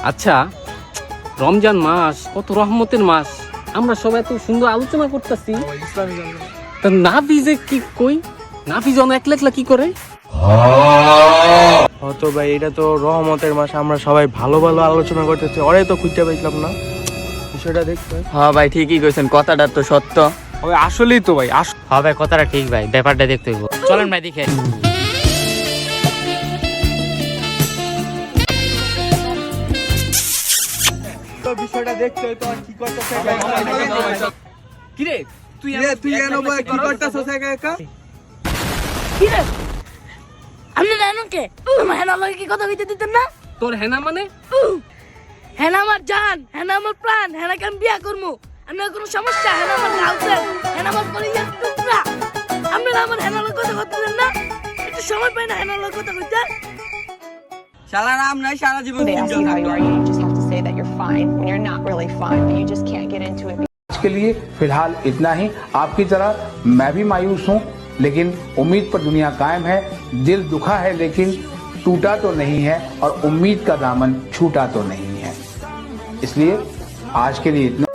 আচ্ছা, রমজান মাস কত রহমতের মাস, আমরা সবাই এত সুন্দর আলোচনা করতেছি, তা নাফিজে কি কই? নাফিজ একলা একলা কি করে? তো ভাই এটা তো রহমতের মাস, আমরা সবাই ভালো ভালো আলোচনা করতেছি, ওরাই তো খুঁজতে পাইলাম না বিষয়টা দেখতে। হ্যাঁ ভাই ঠিকই কইছেন, কথাটা তো সত্য। ওই আসলেই তো ভাই হ্যাঁ ভাই, কথাটা ঠিক ভাই, ব্যাপারটা দেখতে হইব। চলেন ভাই দেখে। তো বিষয়টা দেখতে হইতো আর কি করতেছে কি রে তুই তুই এনো ভাই কি করতেছস একা একা? কি রে আপনি জানেন কে আমার হেনা লগে কি কথা কইতে দিতেন না? তোর হেনা মানে? হেনা আমার জান, হেনা আমার প্রাণ, হেনাকে আমি বিয়া করবো। আপনার কোনো সমস্যা? হেনা আমার গার্লফ্রেন্ড, হেনা আমার কলিজার টুকরা। আপনারা আমার হেনা লগে কথা কইতে দেন না? একটু সময় পাই না হেনা লগে কথা কইতে? সারা নাম নাই, সারা জীবন They ask you how you are, you just have to say that you're fine when you're not really fine, but you just can't get into it. आज के लिए फिलहाल इतना ही। आपकी तरह मैं भी मायूस हूँ, लेकिन उम्मीद पर दुनिया कायम है। दिल दुखा है लेकिन टूटा तो नहीं है, और उम्मीद का दामन छूटा तो नहीं है। इसलिए आज के लिए इतना।